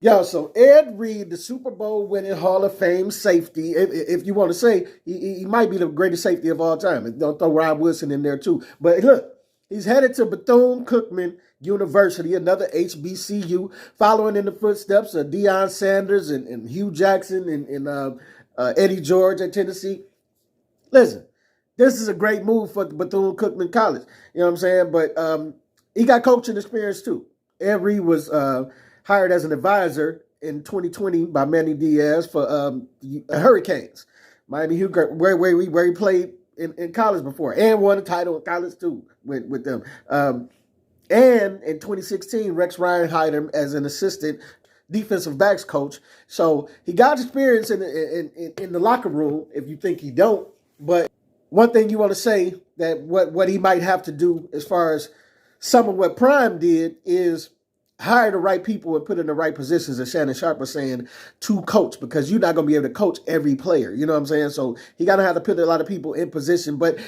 Yeah, so Ed Reed, the Super Bowl winning Hall of Fame safety, if you want to say, he might be the greatest safety of all time. And don't throw Rod Woodson in there too. But look, he's headed to Bethune-Cookman University, another HBCU, following in the footsteps of Deion Sanders and Hugh Jackson and Eddie George at Tennessee. Listen, this is a great move for Bethune-Cookman College. You know what I'm saying? But he got coaching experience too. Ed Reed was hired as an advisor in 2020 by Manny Diaz for the Hurricanes. Miami Heat, where he played in college before and won a title in college too with them. And in 2016, Rex Ryan hired him as an assistant defensive backs coach. So he got experience in the locker room, if you think he don't. But one thing you want to say that what he might have to do as far as some of what Prime did is hire the right people and put in the right positions, as Shannon Sharp was saying, to coach, because you're not going to be able to coach every player. You know what I'm saying? So he got to have to put a lot of people in position. But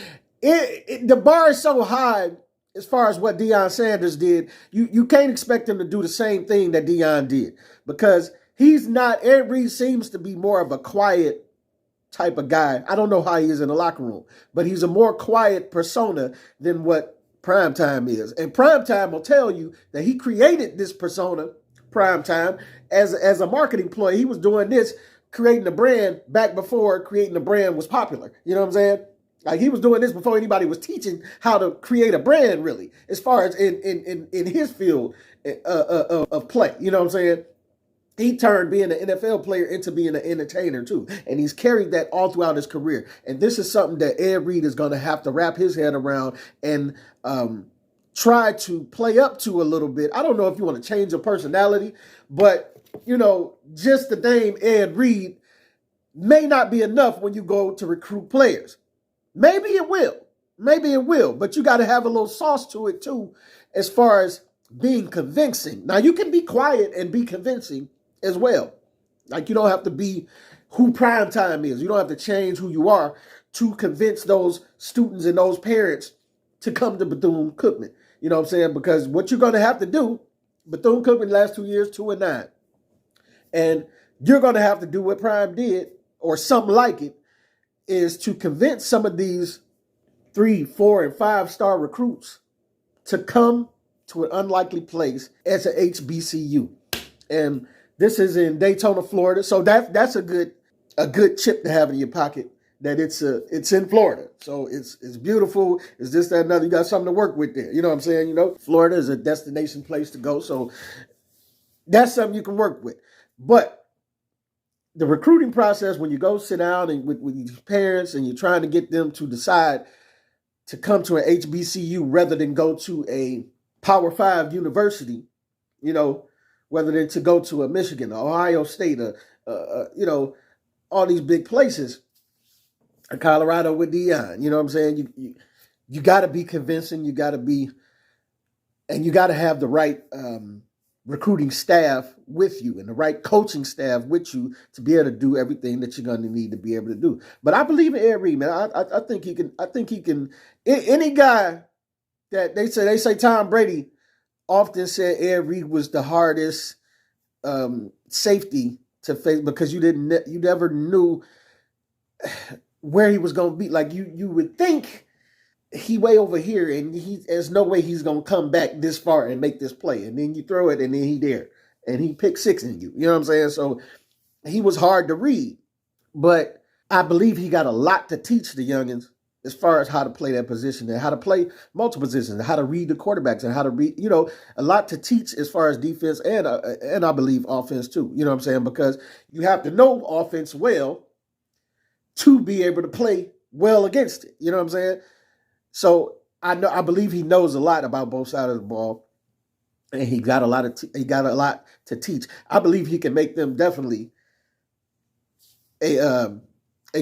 the bar is so high as far as what Deion Sanders did. You can't expect him to do the same thing that Deion did, because he's not. Ed Reed seems to be more of a quiet type of guy. I don't know how he is in the locker room, but he's a more quiet persona than what Primetime is. And Primetime will tell you that he created this persona, Primetime, as a marketing ploy. He was doing this, creating a brand back before creating a brand was popular. You know what I'm saying? Like, he was doing this before anybody was teaching how to create a brand, really, as far as in his field of play. You know what I'm saying? He turned being an NFL player into being an entertainer too. And he's carried that all throughout his career. And this is something that Ed Reed is going to have to wrap his head around and try to play up to a little bit. I don't know if you want to change your personality, but, just the name Ed Reed may not be enough when you go to recruit players. Maybe it will. Maybe it will. But you got to have a little sauce to it too, as far as being convincing. Now, you can be quiet and be convincing as well. Like, you don't have to be who Primetime is. You don't have to change who you are to convince those students and those parents to come to Bethune-Cookman. You know what I'm saying? Because what you're going to have to do, Bethune-Cookman last 2 years, 2-9. And you're going to have to do what Prime did, or something like it, is to convince some of these 3, 4, and 5-star recruits to come to an unlikely place as an HBCU. And this is in Daytona, Florida. So that's a good chip to have in your pocket, that it's in Florida. So it's beautiful. It's this, that, and other. You got something to work with there. You know what I'm saying? Florida is a destination place to go. So that's something you can work with. But the recruiting process, when you go sit down and with these parents and you're trying to get them to decide to come to an HBCU rather than go to a Power 5 university, whether than to go to a Michigan, or Ohio State, all these big places, Colorado with Deion, you know what I'm saying? You got to be convincing. You got to have the right recruiting staff with you and the right coaching staff with you to be able to do everything that you're going to need to be able to do. But I believe in Ed Reed, man. I think he can. I think he can. Any guy that they say Tom Brady often said Ed Reed was the hardest safety to face, because you never knew where he was going to be. Like, you would think he way over here and there's no way he's going to come back this far and make this play. And then you throw it and then he there and he picked 6 in you. You know what I'm saying? So he was hard to read, but I believe he got a lot to teach the youngins as far as how to play that position and how to play multiple positions and how to read the quarterbacks and how to read, a lot to teach as far as defense and I believe offense too. You know what I'm saying? Because you have to know offense well to be able to play well against it. You know what I'm saying? So I believe he knows a lot about both sides of the ball, and he got a lot to teach. I believe he can make them definitely a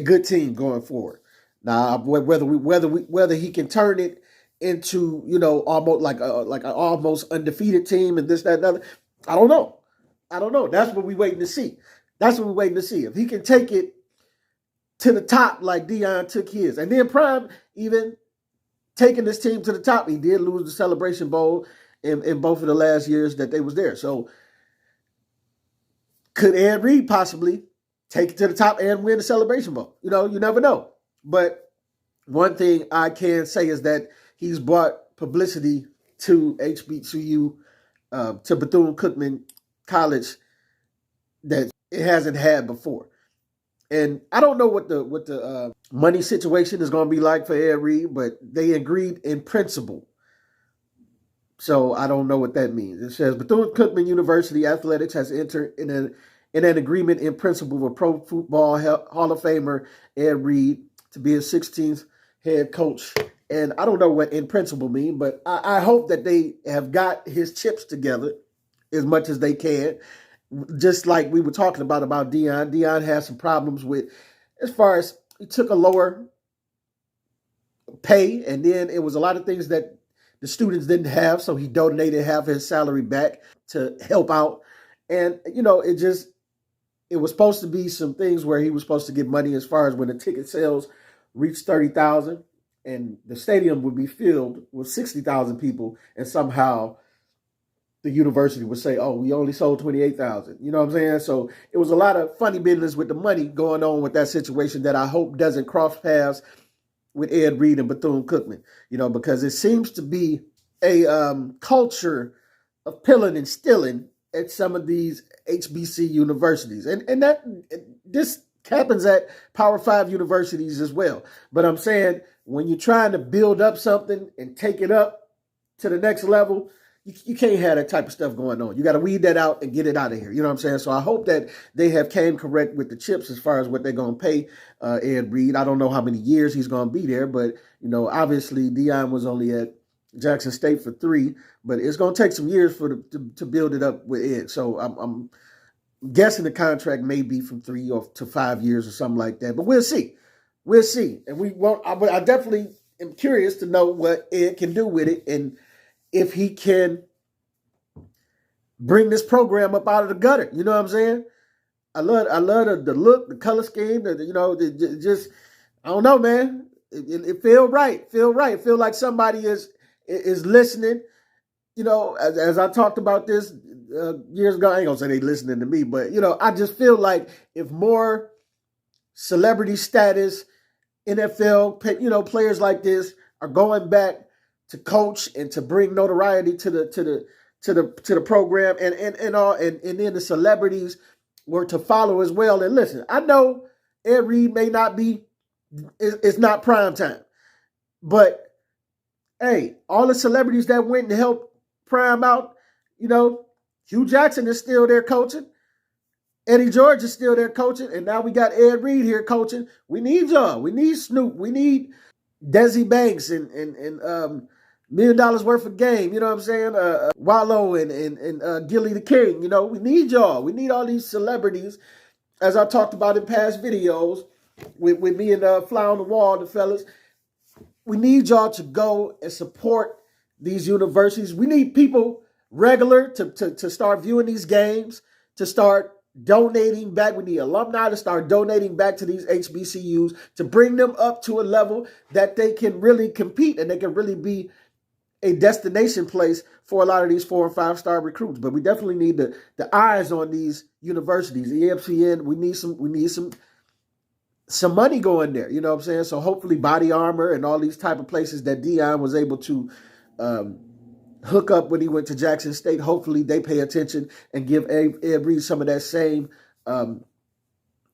good team going forward. Now, whether he can turn it into almost like an almost undefeated team and this, that, and other, I don't know. That's what we're waiting to see. If he can take it to the top like Deion took his, and then Prime even taking this team to the top. He did lose the Celebration Bowl in both of the last years that they was there. So Could Ed Reed possibly take it to the top and win the Celebration Bowl? You know, you never know. But one thing I can say is that he's brought publicity to HBCU, to Bethune-Cookman College, that it hasn't had before. And I don't know what the money situation is going to be like for Ed Reed, but they agreed in principle. So I don't know what that means. It says Bethune-Cookman University Athletics has entered in an agreement in principle with Pro Football Hall of Famer Ed Reed to be his 16th head coach. And I don't know what in principle mean, but I hope that they have got his chips together as much as they can. Just like we were talking about Deion. Deion has some problems with, as far as he took a lower pay, and then it was a lot of things that the students didn't have, so he donated half his salary back to help out. And, you know, it was supposed to be some things where he was supposed to get money as far as when the ticket sales reached 30,000 and the stadium would be filled with 60,000 people, and somehow the university would say, oh, we only sold 28,000. You know what I'm saying? So it was a lot of funny business with the money going on with that situation that I hope doesn't cross paths with Ed Reed and Bethune-Cookman, you know, because it seems to be a culture of pilling and stealing at some of these HBC universities. And that this happens at Power 5 universities as well. But I'm saying when you're trying to build up something and take it up to the next level, you can't have that type of stuff going on. You got to weed that out and get it out of here. You know what I'm saying? So I hope that they have came correct with the chips as far as what they're going to pay Ed Reed. I don't know how many years he's going to be there, but, you know, obviously Deion was only at Jackson State for 3, but it's going to take some years to build it up with Ed. So I'm guessing the contract may be from 3 to 5 years or something like that, but we'll see. We'll see. And I definitely am curious to know what Ed can do with it, and if he can bring this program up out of the gutter. You know what I'm saying? I love the look, the color scheme, just, I don't know, man. It feel right. Feel right. Feel like somebody is listening. You know, as I talked about this years ago, I ain't gonna say they listening to me, but, you know, I just feel like if more celebrity status, NFL, you know, players like this are going back to coach and to bring notoriety to the program, and then the celebrities were to follow as well. And listen, I know Ed Reed may not be, it's not prime time, but hey, all the celebrities that went and helped prime out, you know, Hugh Jackson is still there coaching. Eddie George is still there coaching, and now we got Ed Reed here coaching. We need y'all. We need Snoop. We need Desi Banks and $1 million worth of game. You know what I'm saying? Wallow and Gilly the King. You know, we need y'all. We need all these celebrities, as I talked about in past videos with me and Fly on the Wall, the fellas. We need y'all to go and support these universities. We need people regular to start viewing these games, to start donating back. We need alumni to start donating back to these HBCUs, to bring them up to a level that they can really compete and they can really be a destination place for a lot of these 4- and 5-star recruits. But we definitely need the eyes on these universities. The EFCN, we need some money going there. You know what I'm saying? So hopefully Body Armor and all these type of places that Deion was able to hook up when he went to Jackson State, hopefully they pay attention and give Ed Reed some of that same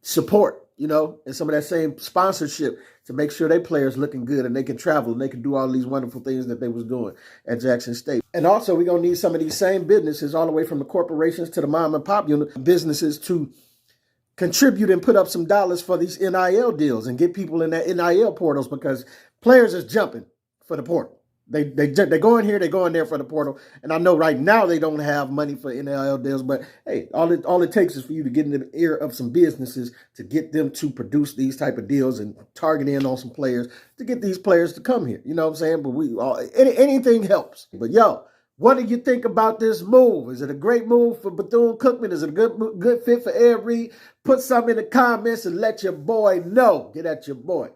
support, you know, and some of that same sponsorship to make sure their players looking good and they can travel and they can do all these wonderful things that they was doing at Jackson State. And also we're going to need some of these same businesses, all the way from the corporations to the mom and pop businesses, to contribute and put up some dollars for these NIL deals and get people in that NIL portals, because players is jumping for the portal. They go in here, they go in there for the portal. And I know right now they don't have money for NIL deals, but hey, all it takes is for you to get in the ear of some businesses to get them to produce these type of deals and target in on some players to get these players to come here. You know what I'm saying? But anything helps. But yo, what do you think about this move? Is it a great move for Bethune-Cookman? Is it a good fit for Ed Reed? Put something in the comments and let your boy know. Get at your boy.